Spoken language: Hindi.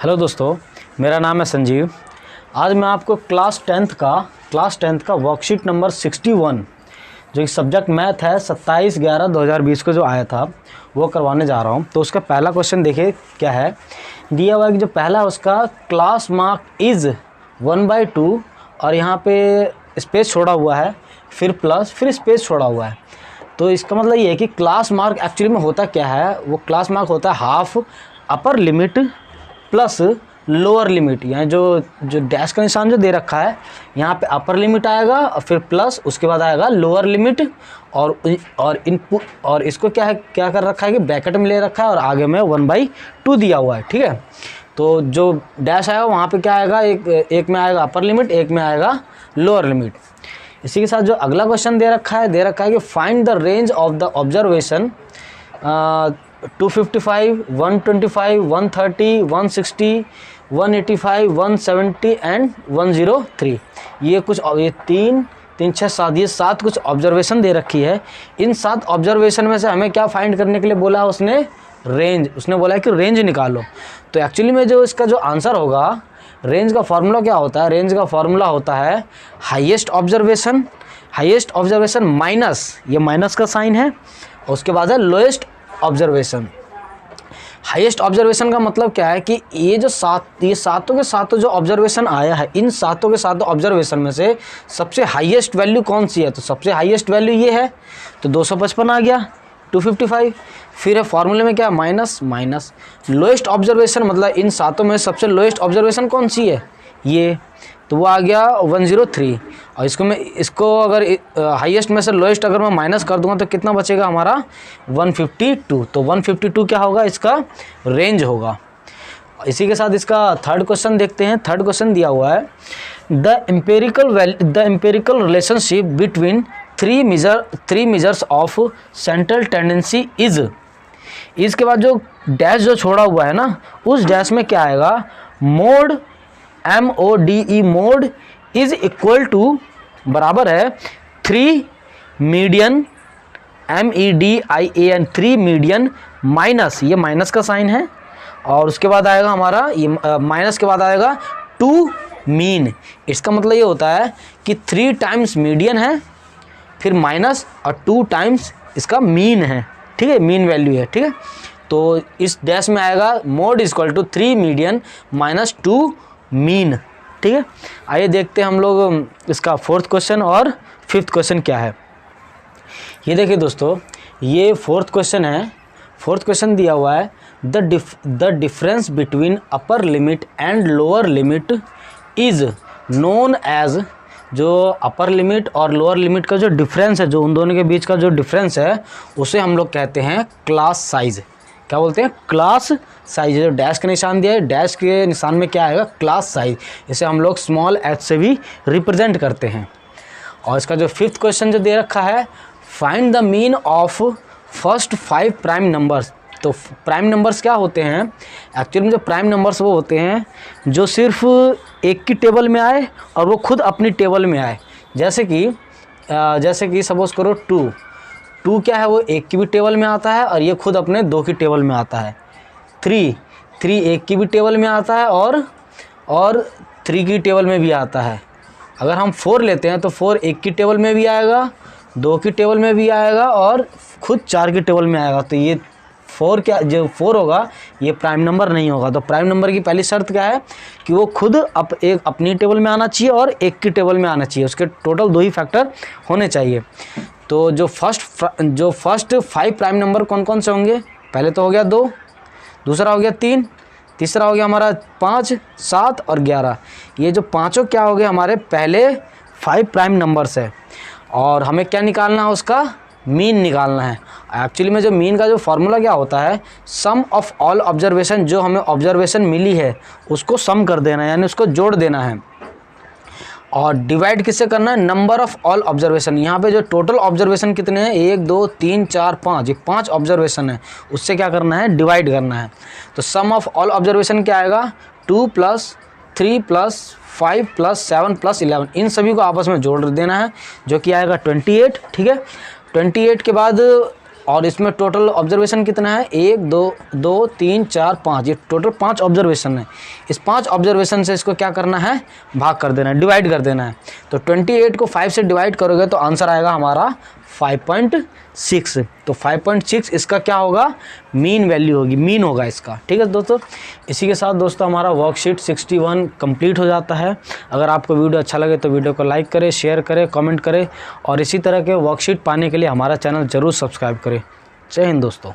हेलो दोस्तों, मेरा नाम है संजीव। आज मैं आपको क्लास टेंथ का वर्कशीट नंबर 61 जो कि सब्जेक्ट मैथ है 27/11/2020 को जो आया था वो करवाने जा रहा हूँ। तो उसका पहला क्वेश्चन देखिए क्या है, दिया हुआ है कि जो पहला है उसका क्लास मार्क इज़ 1/2 और यहाँ पे स्पेस छोड़ा हुआ है, फिर प्लस, फिर स्पेस छोड़ा हुआ है। तो इसका मतलब ये है कि क्लास मार्क एक्चुअली में होता क्या है, वो क्लास मार्क होता है half upper limit plus lower limit. यहाँ जो डैश का निशान जो दे रखा है यहाँ पे अपर लिमिट आएगा और फिर प्लस, उसके बाद आएगा लोअर लिमिट और इनपुट, और इसको क्या कर रखा है कि ब्रैकेट में ले रखा है और आगे में 1/2 दिया हुआ है। ठीक है, तो जो डैश आएगा वहाँ पे क्या आएगा, एक में आएगा अपर लिमिट, एक में आएगा लोअर लिमिट। इसी के साथ जो अगला क्वेश्चन दे रखा है कि find the range of the observation 255, 125, 130, 160, 185, 170 and 103। ये 3, 6, 7, ये 7 कुछ ऑब्जर्वेशन दे रखी है। इन 7 ऑब्जर्वेशन में से हमें क्या फाइंड करने के लिए बोला है उसने, रेंज। उसने बोला है कि रेंज निकालो। तो एक्चुअली में जो इसका जो आंसर होगा, रेंज का फॉर्मूला क्या होता है, रेंज का फॉर्मूला होता है हाईएस्ट ऑब्जर्वेशन माइनस, ये माइनस का साइन है, और उसके बाद है लोएस्ट ऑब्जर्वेशन। हाईएस्ट ऑब्जर्वेशन का मतलब क्या है कि ये सातों के सातों जो ऑब्जर्वेशन आया है, इन सातों के सातों ऑब्जर्वेशन में से सबसे हाईएस्ट वैल्यू कौन सी है, तो सबसे हाईएस्ट वैल्यू ये है, तो 255 आ गया, 255। फिर है फॉर्मूले में क्या, माइनस लोएस्ट ऑब्जर्वेशन, मतलब इन सातों में सबसे लोएस्ट ऑब्जर्वेशन कौन सी है, ये, तो वो आ गया 103। और इसको अगर हाईएस्ट में से लोएस्ट अगर मैं माइनस कर दूंगा तो कितना बचेगा हमारा, 152। तो 152 क्या होगा, इसका रेंज होगा। इसी के साथ इसका थर्ड क्वेश्चन देखते हैं। थर्ड क्वेश्चन दिया हुआ है the empirical relationship between three measures of central tendency is. इसके बाद जो डैश जो छोड़ा हुआ है ना, उस डैश में क्या आएगा, mode MODE mode is equal to बराबर है 3 मीडियन MEDIAN 3 मीडियन माइनस, ये माइनस का साइन है, और उसके बाद आएगा हमारा ये माइनस के बाद आएगा 2 मीन। इसका मतलब ये होता है कि 3 टाइम्स मीडियन है, फिर माइनस, और 2 टाइम्स इसका मीन है। ठीक है, मीन वैल्यू है। ठीक है, तो इस डैश में आएगा mode is equal to 3 median minus 2 mean. ठीक है, आइए देखते हैं हम लोग इसका फोर्थ क्वेश्चन और फिफ्थ क्वेश्चन क्या है। ये देखिए दोस्तों, ये फोर्थ क्वेश्चन है। फोर्थ क्वेश्चन दिया हुआ है the difference between upper limit and lower limit is known as. जो अपर लिमिट और लोअर लिमिट का जो डिफरेंस है, जो उन दोनों के बीच का जो डिफरेंस है, उसे हम लोग कहते हैं क्लास साइज। क्या बोलते हैं, क्लास साइज। जो डैश का निशान दिया है, डैश के निशान में क्या आएगा, क्लास साइज। इसे हम लोग स्मॉल h से भी रिप्रेजेंट करते हैं। और इसका जो फिफ्थ क्वेश्चन जो दे रखा है, find the mean of first 5 prime numbers. तो प्राइम नंबर्स क्या होते हैं, एक्चुअली में जो प्राइम नंबर्स वो होते हैं जो सिर्फ एक की टेबल में आए और वो खुद अपनी टेबल में आए। जैसे कि सपोज करो 2 क्या है, वो एक की भी टेबल में आता है और ये खुद अपने 2 की टेबल में आता है। 3 एक की भी टेबल में आता है और 3 की टेबल में भी आता है। अगर हम 4 लेते हैं तो 4 एक की टेबल में भी आएगा, 2 की टेबल में भी आएगा और खुद 4 की टेबल में आएगा। तो ये 4 होगा, ये प्राइम नंबर नहीं होगा। तो प्राइम नंबर की पहली शर्त क्या है कि वो खुद एक अपनी टेबल में आना चाहिए और एक की टेबल में आना चाहिए। उसके टोटल 2 ही फैक्टर होने चाहिए। तो जो फर्स्ट 5 प्राइम नंबर कौन कौन से होंगे, पहले तो हो गया 2, दूसरा हो गया 3, तीसरा हो गया हमारा 5, 7 और 11। ये जो पांचों क्या हो गए, हमारे पहले 5 प्राइम नंबर्स है। और हमें क्या निकालना है, उसका मीन निकालना है। एक्चुअली में जो मीन का जो फॉर्मूला क्या होता है, सम ऑफ ऑल ऑब्जर्वेशन, जो हमें ऑब्जर्वेशन मिली है उसको सम कर देना है, यानी उसको जोड़ देना है। और डिवाइड किससे करना है, नंबर ऑफ ऑल ऑब्जर्वेशन। यहाँ पे जो टोटल ऑब्जर्वेशन कितने हैं, 1 2 3 4 5, ये 5 ऑब्जर्वेशन है, उससे क्या करना है, डिवाइड करना है। तो सम ऑफ ऑल ऑब्जर्वेशन क्या आएगा, 2 + 3 + 5 + 7 + 11, इन सभी को आपस में जोड़ देना है, जो कि आएगा 28। ठीक है, 28 के बाद और इसमें टोटल ऑब्जर्वेशन कितना है, 1 2 2 3 4 5, ये टोटल 5 ऑब्जर्वेशन है। इस 5 ऑब्जर्वेशन से इसको क्या करना है, भाग कर देना है, डिवाइड कर देना है। तो 28 को 5 से डिवाइड करोगे तो आंसर आएगा हमारा 5.6। तो 5.6 इसका क्या होगा, मीन वैल्यू होगी, मीन होगा इसका। ठीक है दोस्तों, इसी के साथ दोस्तों हमारा वर्कशीट 61 कंप्लीट हो जाता है। अगर आपको वीडियो अच्छा लगे तो वीडियो को लाइक करें, शेयर करें, कमेंट करें और इसी तरह के वर्कशीट पाने के लिए हमारा चैनल ज़रूर सब्सक्राइब करें। जय हिंद दोस्तों।